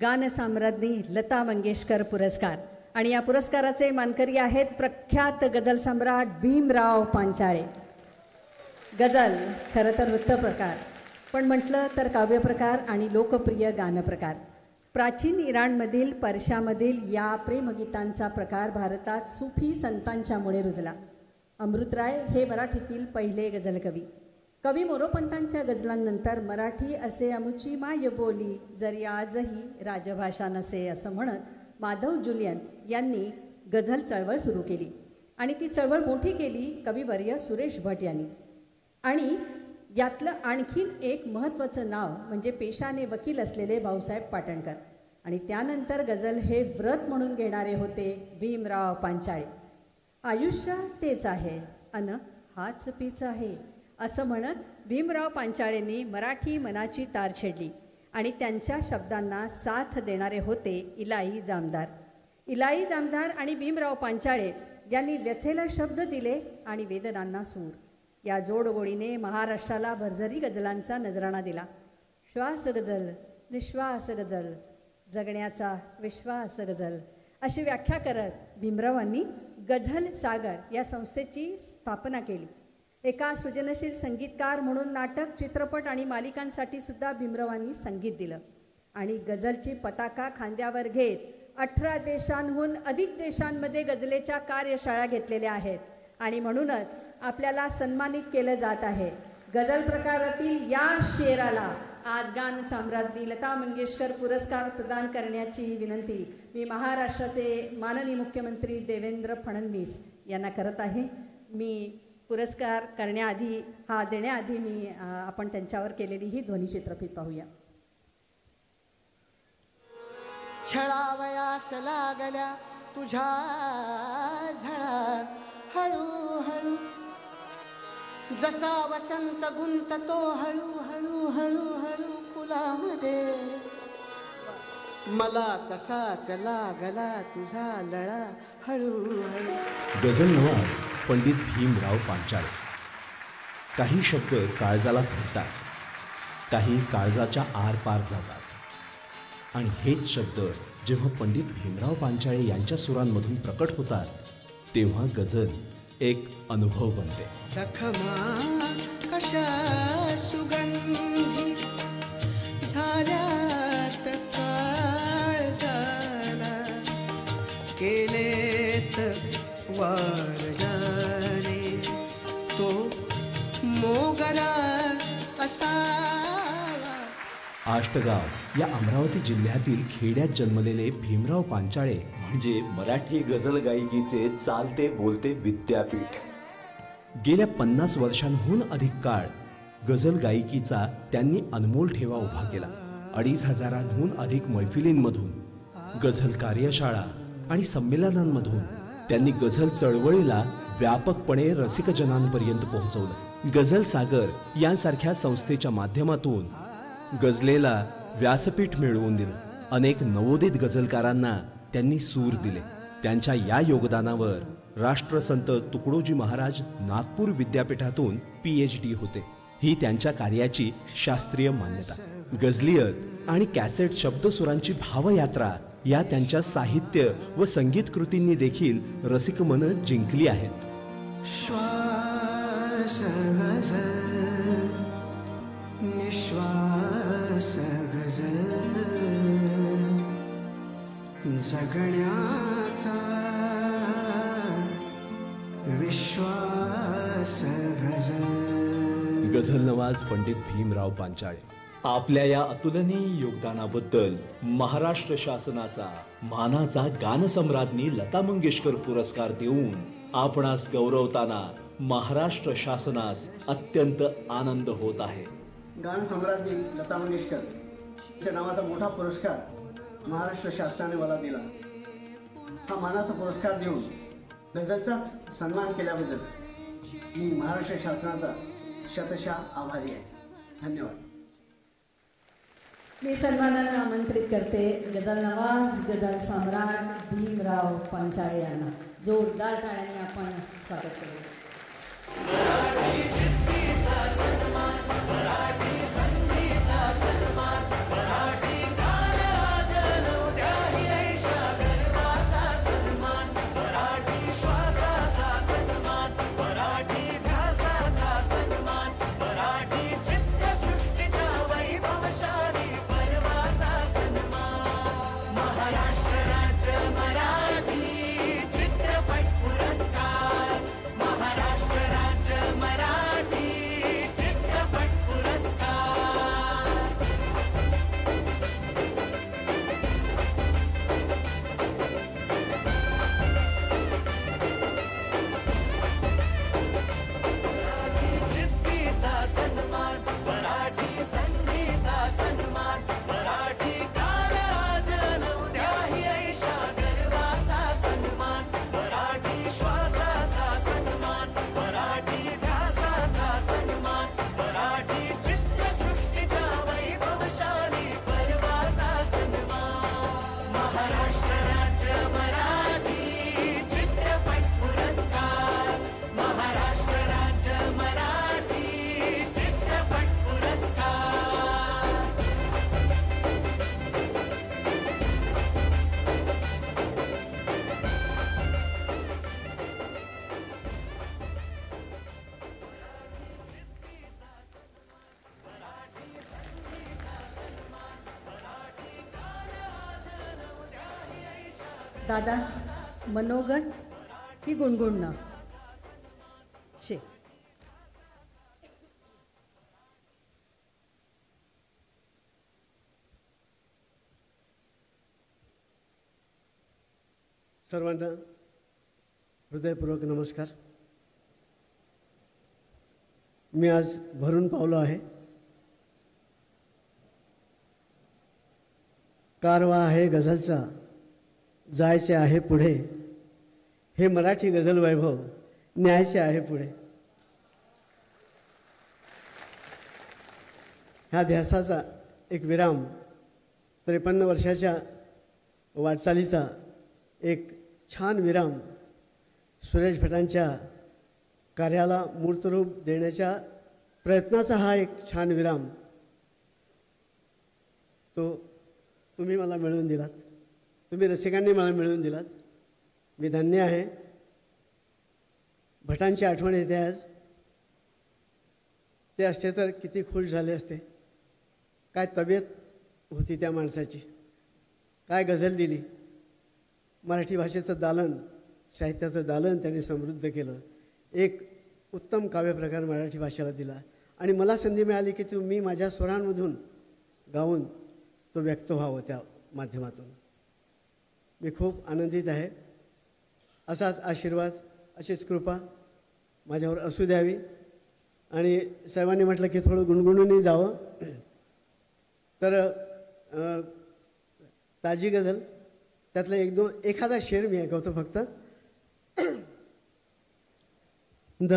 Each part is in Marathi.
गानसाम्राज्ञी लता मंगेशकर पुरस्कार आणि या पुरस्काराचे मानकरी आहेत प्रख्यात गझल सम्राट भीमराव पांचाळे. गझल खरं तर वृत्तप्रकार, पण म्हटलं तर काव्यप्रकार आणि लोकप्रिय गानप्रकार. प्राचीन इराणमधील पर्शामधील या प्रेमगीतांचा प्रकार भारतात सुफी संतांच्यामुळे रुजला. अमृतराय हे मराठीतील पहिले गझलकवी. कवी मोरोपंतांच्या गझलांनंतर मराठी असे अमुची माय बोली जरी आजही राजभाषा नसे असं म्हणत माधव जुलियन यांनी गझल चळवळ सुरू केली आणि ती चळवळ मोठी केली कविवर्य सुरेश भट यांनी. आणि यातलं आणखीन एक महत्त्वाचं नाव म्हणजे पेशाने वकील असलेले भाऊसाहेब पाटणकर. आणि त्यानंतर गझल हे व्रत म्हणून घेणारे होते भीमराव पांचाळे. आयुष्य तेच आहे अन हाच पीच आहे असं म्हणत भीमराव पांचाळेंनी मराठी मनाची तार छेडली आणि त्यांच्या शब्दांना साथ देणारे होते इलाई जामदार. इलाई जामदार आणि भीमराव पांचाळे यांनी व्यथेला शब्द दिले आणि वेदनांना सूर. या जोडगोळीने महाराष्ट्राला भरझरी गझलांचा नजराणा दिला. श्वास गझल, निश्वास गझल, जगण्याचा विश्वास गझल अशी व्याख्या करत भीमरावांनी गझल सागर या संस्थेची स्थापना केली. एका सृजनशील संगीतकार म्हणून नाटक, चित्रपट आणि मालिकांसाठी सुद्धा भीमरावांनी संगीत दिलं आणि गझलची पताका खांद्यावर घेत 18 देशांहून अधिक देशांमध्ये गझलेच्या कार्यशाळा घेतलेल्या आहेत आणि म्हणूनच आपल्याला सन्मानित केलं जात आहे. गझल प्रकारातील या शेराला आज गान साम्राज्ञी लता मंगेशकर पुरस्कार प्रदान करण्याची विनंती मी महाराष्ट्राचे माननीय मुख्यमंत्री देवेंद्र फडणवीस यांना करत आहे. मी पुरस्कार देण्याआधी मी आपण त्यांच्यावर केलेली ही ध्वनिचित्रफीत पाहूया. छळावयास लागल्या तुझ्या झळा हळूहळू जसा वसंत गुंततो हळूहळू हळूहळू फुलामध्ये मला तसाच लागला तुझा लळा हळूहळू. गझल नवाज पंडित भीमराव पांचाळे. काही शब्द काळजाला भिडतात, काही काळजाच्या आरपार जातात आणि हेच शब्द जेव्हा पंडित भीमराव पांचाळे यांच्या सुरांमधून प्रकट होतात तेव्हा गझल एक अनुभव बनते. जखमा कशा सुगंधी झाल्यात काळ झाला केलेत वारदाने तो मोगरा असावा. आष्टगाव या अमरावती जिल्ह्यातील खेड्यात जन्मलेले भीमराव पांचाळे म्हणजे मराठी गझल गायकीचे चालते बोलते विद्यापीठ. गेल्या 50 वर्षांहून अधिक काळ गझल गायकीचा त्यांनी अनमोल ठेवा उभा केला. 2,500हून अधिक मैफिलींमधून, गझल कार्यशाळा आणि संमेलनांमधून त्यांनी गझल चळवळीला व्यापकपणे रसिकजनांपर्यंत पोहोचवलं. गझल सागर यांसारख्या संस्थेच्या माध्यमातून गझलेला व्यासपीठ मिळवून दिलं. अनेक नवोदित गझलकारांना त्यांनी सूर दिले. त्यांच्या या योगदानावर राष्ट्रसंत तुकडोजी महाराज नागपूर विद्यापीठातून PhD होते. ही त्यांच्या कार्याची शास्त्रीय मान्यता. गझलियत आणि कॅसेट शब्दसुरांची भावयात्रा या त्यांच्या साहित्य व संगीत कृतींनी देखील रसिक मन जिंकली आहेत. श्वास गझल निश्वास गझल जगण्याचा विश्वास गझल. गझल नवाज पंडित भीमराव पांचाळे. आपल्या या अतुलनीय योगदानाबद्दल महाराष्ट्र शासनाचा मानाचा गानसम्राज्ञी लता मंगेशकर पुरस्कार देऊन आपणास गौरवताना महाराष्ट्र शासनास अत्यंत आनंद होत आहे. गानसम्राज्ञी लता मंगेशकर या नावाचा मोठा पुरस्कार महाराष्ट्र शासनाने मला दिला. हा मानाचा पुरस्कार देऊन गझलचाच सन्मान केल्याबद्दल मी महाराष्ट्र शासनाचा शतशः आभारी आहे. धन्यवाद. मी सन्मानानं आमंत्रित करते गझल नवाज गझल सम्राट भीमराव पांचाळे यांना. जोरदार टाळ्यांनी आपण स्वागत करूया. मराठी संगीता सन्मान, मराठी गान आज दादा मनोगत की गुणगुणणं? शे सर्वांना हृदयपूर्वक नमस्कार. मी आज भरून पावलो आहे. कारवा आहे गझलचा, जायचे आहे पुढे, हे मराठी गझल वैभव न्यायचे आहे पुढे. ह्या ध्यासाचा एक विराम, 53 वर्षाच्या वाटचालीचा एक छान विराम, सुरेश भटांच्या कार्याला मूर्तरूप देण्याच्या प्रयत्नाचा हा एक छान विराम, तो तुम्ही मला मिळवून दिलात, तुम्ही रसिकांनी मला मिळवून दिलात. मी धन्य आहे. भटांची आठवण येते आज. ते असते तर किती खुश झाले असते. काय तब्येत होती त्या माणसाची, काय गझल दिली. मराठी भाषेचं दालन, साहित्याचं दालन त्यांनी समृद्ध केलं. एक उत्तम काव्यप्रकार मराठी भाषेला दिला आणि मला संधी मिळाली की मी माझ्या स्वरांमधून गाऊन तो व्यक्त व्हावं त्या माध्यमातून. मी खूप आनंदित आहे. असाच आशीर्वाद, अशीच कृपा माझ्यावर असू द्यावी. आणि साहेबांनी म्हटलं की थोडं गुणगुणूनही जावं, तर ताजी गझल त्यातला एखादा शेर मी ऐकवतो फक्त. द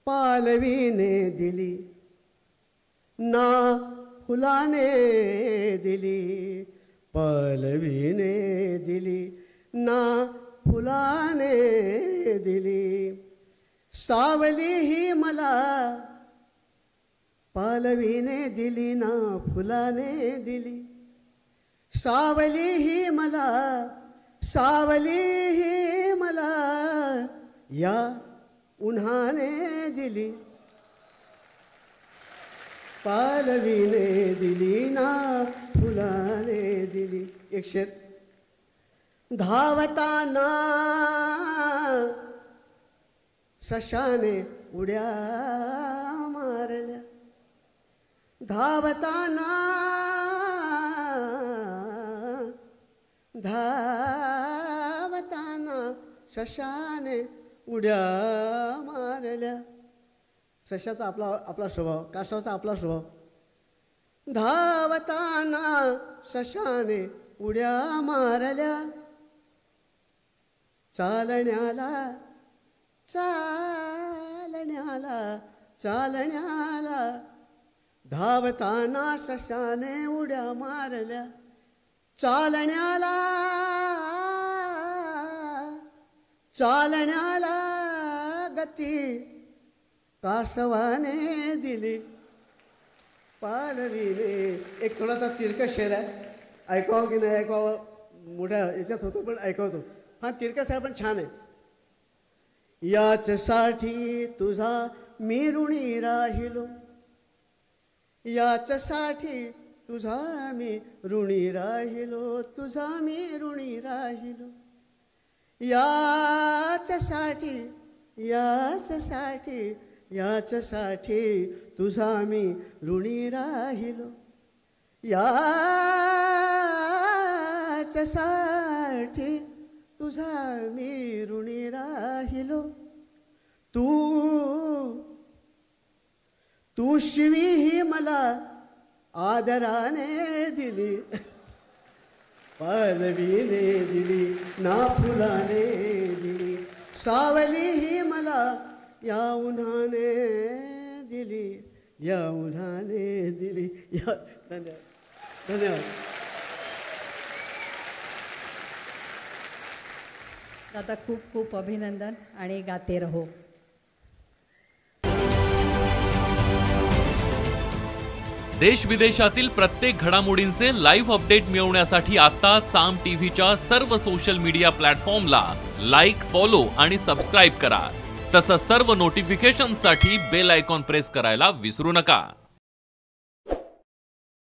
पालवीने दिली ना फुलाने दिली, पालवीने दिली ना फुलाने दिली. सावली ही मला पालवीने दिली ना फुलाने दिली. सावली ही मला, सावली ही मला या उन्हाने दिली. पालवीने दिली ना फुलाने दिली. एक शेर. धावताना सशाने उड्या मारल्या, धावताना सशाने उड्या मारल्या. सशाचा आपला स्वभाव, कासवाचा आपला स्वभाव. धावताना सशाने उड्या मारल्या, चालण्याला चालण्याला चालण्याला, धावताना सशाने उड्या मारल्या. चालण्याला चालण्याला गती कासवाने दिली. पालवीने. एक थोडासा तिरकस शेर आहे, ऐकावं की नाही ऐकावं मोठ्या याच्यात होतो, पण ऐकवतो. हा तिरकस आहे पण छान आहे. याचसाठी तुझा मी ऋणी राहिलो, याचसाठी तुझा मी ऋणी राहिलो, तुझा मी ऋणी राहिलो. याचसाठी याचसाठी याचसाठी तुझा मी ऋणी राहिलो. याचसाठी तुझा मी ऋणी राहिलो. तू शिवी ही मला आदराने दिली, पालवीने दिली ना फुलाने दिली. सावली ही मला या उन्हाने दिली. या उन्हाने दिली या धन्यवाद धन्यवाद. दादा खूप खूप अभिनंदन आणि गाते रहो. देश विदेशातील प्रत्येक घडामोडींचे लाईव्ह अपडेट मिळवण्यासाठी आता साम टीव्हीच्या सर्व सोशल मीडिया प्लॅटफॉर्मला लाईक, फॉलो आणि सबस्क्राईब करा. तसंच सर्व नोटिफिकेशनसाठी बेल आयकॉन प्रेस करायला विसरू नका.